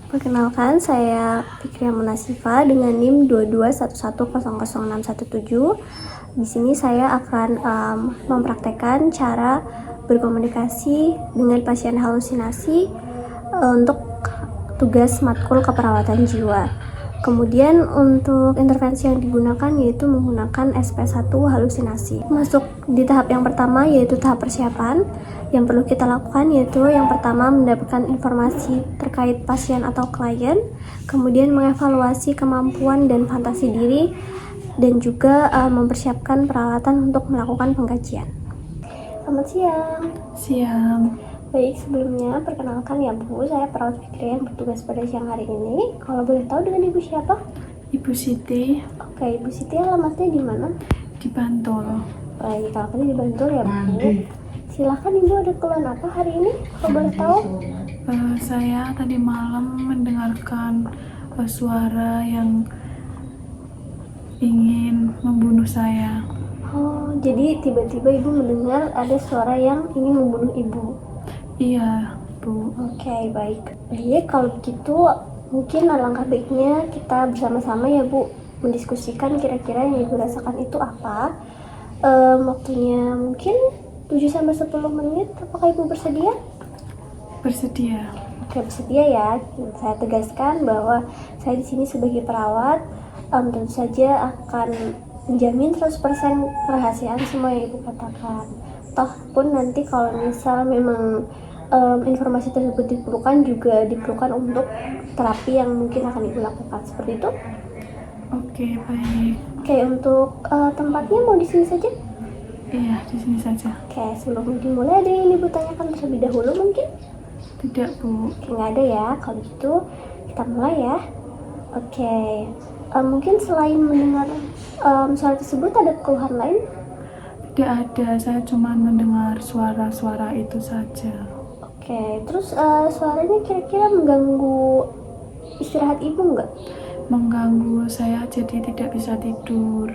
Perkenalkan, saya Fikriah Munasifa dengan NIM 2211000617. Di sini saya akan mempraktekkan cara berkomunikasi dengan pasien halusinasi untuk tugas matkul keperawatan jiwa. Kemudian untuk intervensi yang digunakan yaitu menggunakan SP1 halusinasi. Masuk di tahap yang pertama yaitu tahap persiapan. Yang perlu kita lakukan yaitu yang pertama mendapatkan informasi terkait pasien atau klien, kemudian mengevaluasi kemampuan dan fantasi diri, dan juga mempersiapkan peralatan untuk melakukan pengkajian. Selamat siang. Siang. Baik, sebelumnya perkenalkan ya Bu, saya perawat Fikriah yang bertugas pada siang hari ini. Kalau boleh tahu dengan Ibu siapa? Ibu Siti. Oke, Ibu Siti alamatnya di mana? Di Bantul. Baik, alamatnya di Bantul ya Bu. Silakan Ibu, ada keluhan apa hari ini? Kalau boleh tahu? Saya tadi malam mendengarkan suara yang ingin membunuh saya. Oh, jadi tiba-tiba Ibu mendengar ada suara yang ingin membunuh Ibu? Iya, Bu. Oke, baik. Jadi kalau begitu mungkin alangkah baiknya kita bersama-sama ya Bu mendiskusikan kira-kira yang Ibu rasakan itu apa. Waktunya mungkin 7-10 menit. Apakah Ibu bersedia? Bersedia. Oke, bersedia ya. Saya tegaskan bahwa saya di sini sebagai perawat tentu saja akan menjamin 100% kerahasiaan semua yang Ibu katakan. Toh pun nanti kalau misal memang informasi tersebut diperlukan untuk terapi yang mungkin akan Ibu lakukan. Seperti itu? Oke, baik. Oke, untuk tempatnya mau di sini saja? Iya, di sini saja. Oke, sebelum dimulai ada yang Ibu tanyakan terlebih dahulu mungkin? Tidak, Bu. Oke, nggak ada ya. Kalau gitu kita mulai ya. Oke, mungkin selain mendengar suara tersebut ada keluhan lain? Tidak ada, saya cuma mendengar suara-suara itu saja. Oke, terus suaranya kira-kira mengganggu istirahat Ibu nggak? Mengganggu saya jadi tidak bisa tidur.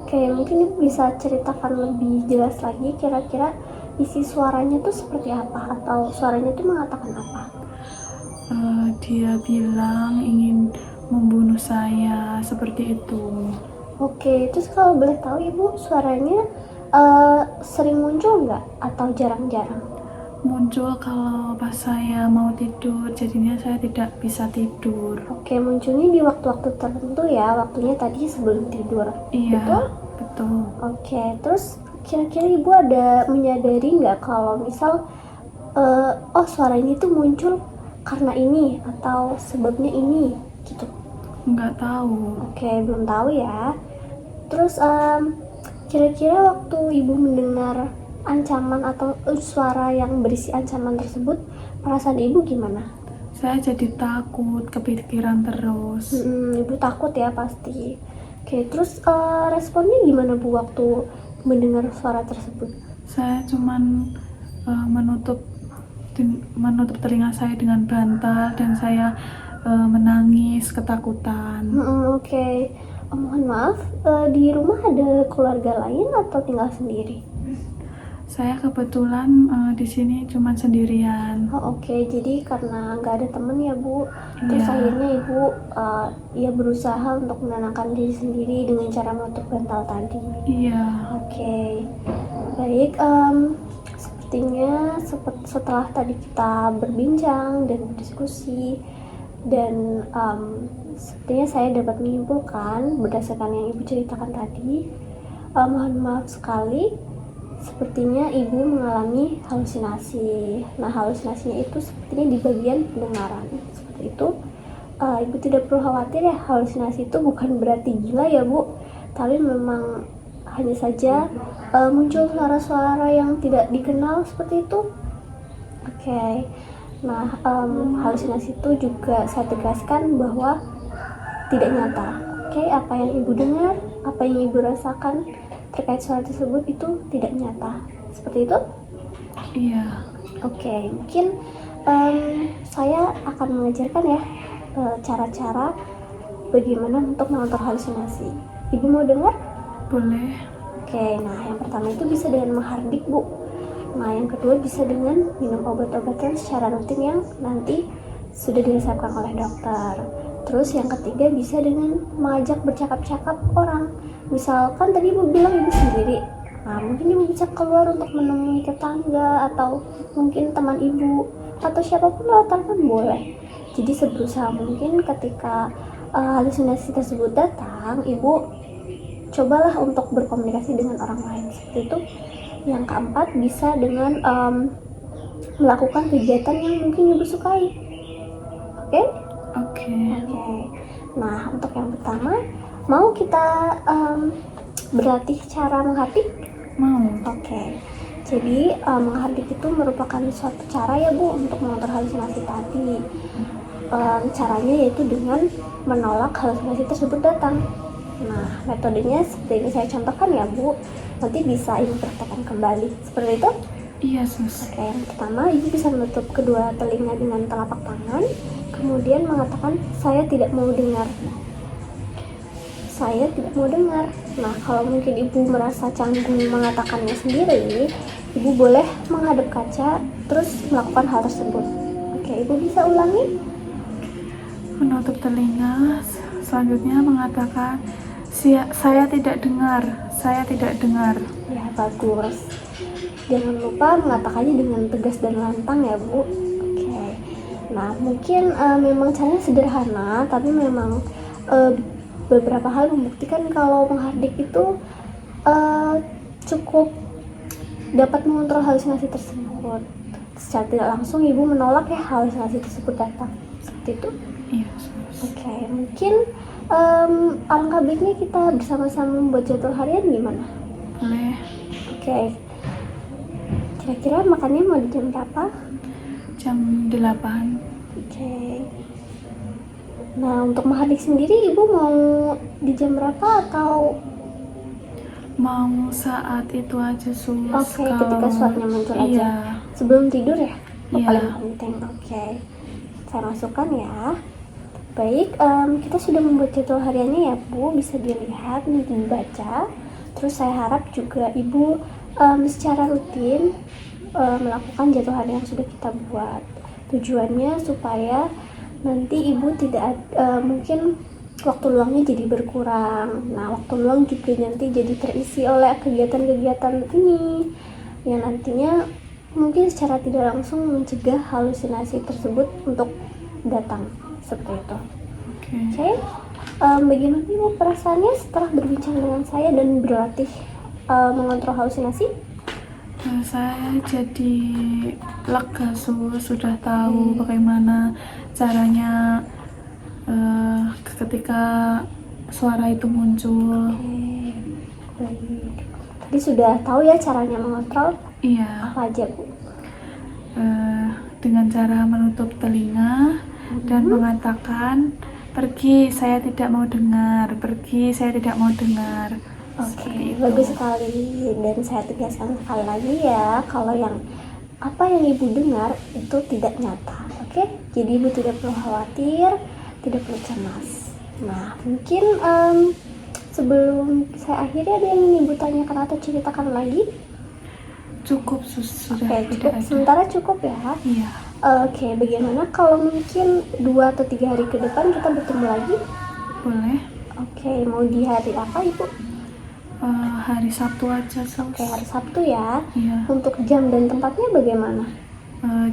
Oke, mungkin Ibu bisa ceritakan lebih jelas lagi kira-kira isi suaranya tuh seperti apa? Atau suaranya tuh mengatakan apa? Dia bilang ingin membunuh saya, seperti itu. Oke, terus kalau boleh tahu Ibu suaranya sering muncul nggak? Atau jarang-jarang? Muncul kalau pas saya mau tidur, jadinya saya tidak bisa tidur. Oke, munculnya di waktu-waktu tertentu ya, waktunya tadi sebelum tidur. Iya, betul. Oke, terus kira-kira Ibu ada menyadari nggak kalau misal suara ini tuh muncul karena ini atau sebabnya ini gitu? Nggak tahu. Oke, belum tahu ya. Terus kira-kira waktu Ibu mendengar ancaman atau suara yang berisi ancaman tersebut, perasaan Ibu gimana? Saya jadi takut, kepikiran terus. Ibu takut ya pasti. Oke, terus responnya gimana Bu waktu mendengar suara tersebut? Saya cuman menutup telinga saya dengan bantal dan saya menangis ketakutan. Oke. Mohon maaf, di rumah ada keluarga lain atau tinggal sendiri? Saya kebetulan di sini cuma sendirian. Oke. Jadi karena nggak ada temen ya Bu, terus Iya. akhirnya Ibu ya berusaha untuk menenangkan diri sendiri dengan cara menutup bantal tadi. Iya. Oke. Baik, sepertinya setelah tadi kita berbincang dan berdiskusi dan sepertinya saya dapat menyimpulkan berdasarkan yang Ibu ceritakan tadi, mohon maaf sekali, sepertinya Ibu mengalami halusinasi. Nah, halusinasinya itu sepertinya di bagian pendengaran. Seperti itu. Ibu tidak perlu khawatir ya, halusinasi itu bukan berarti gila ya Bu, tapi memang hanya saja muncul suara-suara yang tidak dikenal seperti itu. Oke. Nah, halusinasi itu juga saya tegaskan bahwa tidak nyata. Oke, apa yang Ibu dengar, apa yang Ibu rasakan terkait suara tersebut itu tidak nyata. Seperti itu? Iya. Oke, mungkin saya akan mengajarkan ya cara-cara bagaimana untuk mengontrol halusinasi. Ibu mau dengar? Boleh. Oke, nah yang pertama itu bisa dengan menghardik Bu. Nah yang kedua bisa dengan minum obat-obatan secara rutin yang nanti sudah diresepkan oleh dokter. Terus yang ketiga bisa dengan mengajak bercakap-cakap orang. Misalkan tadi ibu bilang ibu sendiri, nah mungkin ibu bisa keluar untuk menemui tetangga atau mungkin teman ibu atau siapapun lewat telepon boleh. Jadi seberusaha mungkin ketika halusinasi tersebut datang, ibu cobalah untuk berkomunikasi dengan orang lain seperti itu. Yang keempat bisa dengan melakukan kegiatan yang mungkin ibu sukai. Oke? Oke. Nah, untuk yang pertama, mau kita berlatih cara menghardik? Mau. Oke. Jadi menghardik itu merupakan suatu cara ya Bu untuk mengontrol halusinasi tadi. Caranya yaitu dengan menolak halusinasi tersebut datang. Nah, metodenya seperti ini saya contohkan ya Bu. Nanti bisa ibu praktekkan kembali. Seperti itu? Iya, Sus. Oke, yang pertama ibu bisa menutup kedua telinga dengan telapak tangan, kemudian mengatakan saya tidak mau dengar. Saya tidak mau dengar. Nah, kalau mungkin ibu merasa canggung mengatakannya sendiri, ibu boleh menghadap kaca terus melakukan hal tersebut. Oke, ibu bisa ulangi. Menutup telinga, selanjutnya mengatakan saya tidak dengar, saya tidak dengar. Ya, bagus. Jangan lupa mengatakannya dengan tegas dan lantang ya Bu. Oke. Nah, mungkin memang caranya sederhana, tapi memang beberapa hal membuktikan kalau menghardik itu cukup dapat mengontrol halusinasi tersebut. Secara tidak langsung ibu menolak ya halusinasi tersebut datang. Seperti itu. Iya, Sus. Oke, mungkin alangkah baiknya kita bersama-sama membuat jadwal harian gimana? Boleh. Oke. Kira-kira makannya mau di jam berapa? Jam 8. Oke. Nah, untuk menghardik sendiri ibu mau di jam berapa atau Mau saat itu aja, Sus. Oke, ketika suaranya muncul aja. Iya. Sebelum tidur ya? Iya. Paling penting. Oke. Saya masukkan ya. Baik, kita sudah membuat jadwal hariannya ya Bu, bisa dilihat, nanti dibaca. Terus saya harap juga ibu secara rutin melakukan jadwal harian yang sudah kita buat. Tujuannya supaya nanti ibu tidak mungkin waktu luangnya jadi berkurang. Nah, waktu luang juga nanti jadi terisi oleh kegiatan-kegiatan ini yang nantinya mungkin secara tidak langsung mencegah halusinasi tersebut untuk datang. Seperti itu. Oke. Bagaimana ibu perasaannya setelah berbincang dengan saya dan berlatih mengontrol halusinasi? Saya jadi lega, Sus. Sudah tahu bagaimana caranya ketika suara itu muncul. Baik. Tadi sudah tahu ya caranya mengontrol? Iya. Apa aja Bu? Dengan cara menutup telinga dan mengatakan pergi, saya tidak mau dengar, pergi, saya tidak mau dengar. Oke, bagus sekali. Dan saya tegaskan sekali lagi ya, kalau yang apa yang ibu dengar itu tidak nyata. Oke, jadi ibu tidak perlu khawatir, tidak perlu cemas. Nah, mungkin sebelum saya akhiri ada yang ingin ibu tanyakan atau ceritakan lagi? Cukup, Sus. Sudah. Oke, cukup. Sementara cukup ya. Iya. Oke, bagaimana kalau mungkin 2 atau 3 hari ke depan kita bertemu lagi? Boleh. Oke, mau di hari apa ibu? Hari Sabtu aja, Sus. Oke, hari Sabtu ya. Iya. Untuk jam dan tempatnya bagaimana?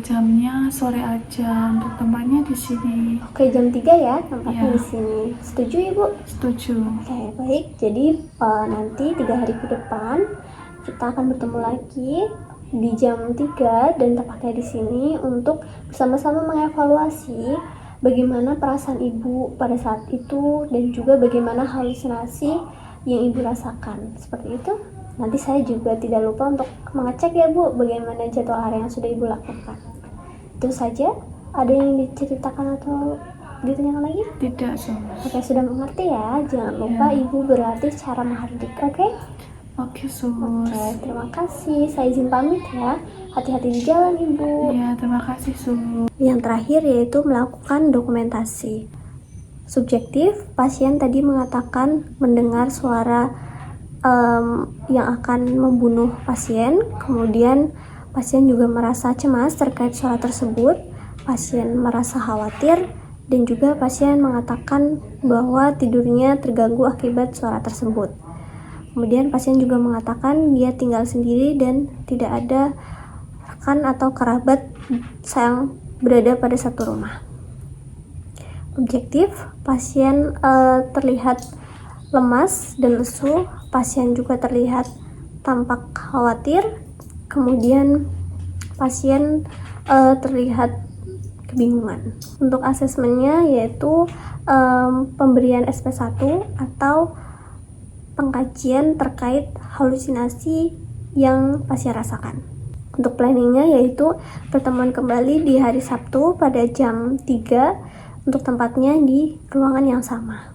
Jamnya sore aja, untuk tempatnya di sini. Oke, jam 3 ya tempatnya Iya. di sini. Setuju ibu? Setuju. Oke, baik. Jadi nanti 3 hari ke depan kita akan bertemu lagi di jam 3 dan tepatnya di sini untuk bersama-sama mengevaluasi bagaimana perasaan ibu pada saat itu dan juga bagaimana halusinasi yang ibu rasakan. Seperti itu. Nanti saya juga tidak lupa untuk mengecek ya Bu bagaimana jadwal hari yang sudah ibu lakukan. Itu saja. Ada yang diceritakan atau ditanyakan lagi? Tidak, Sus. Oke, sudah mengerti ya. Jangan lupa ibu berlatih cara menghardik. Oke? Oke, Sus. Oke, terima kasih. Saya izin pamit ya. Hati-hati di jalan ibu. Iya, terima kasih, Sus. Yang terakhir yaitu melakukan dokumentasi. Subjektif, pasien tadi mengatakan mendengar suara yang akan membunuh pasien. Kemudian pasien juga merasa cemas terkait suara tersebut. pasien merasa khawatir, dan juga pasien mengatakan bahwa tidurnya terganggu akibat suara tersebut. Kemudian pasien juga mengatakan dia tinggal sendiri dan tidak ada rekan atau kerabat yang berada pada satu rumah. Objektif, pasien terlihat lemas dan lesu, pasien juga terlihat tampak khawatir, kemudian pasien terlihat kebingungan. Untuk asesmennya yaitu pemberian SP1 atau pengkajian terkait halusinasi yang pasien rasakan. Untuk planningnya yaitu pertemuan kembali di hari Sabtu pada jam 3 untuk tempatnya di ruangan yang sama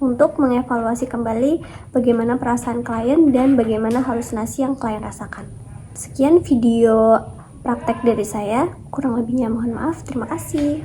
untuk mengevaluasi kembali bagaimana perasaan klien dan bagaimana halusinasi yang klien rasakan. Sekian video praktek dari saya, kurang lebihnya mohon maaf, terima kasih.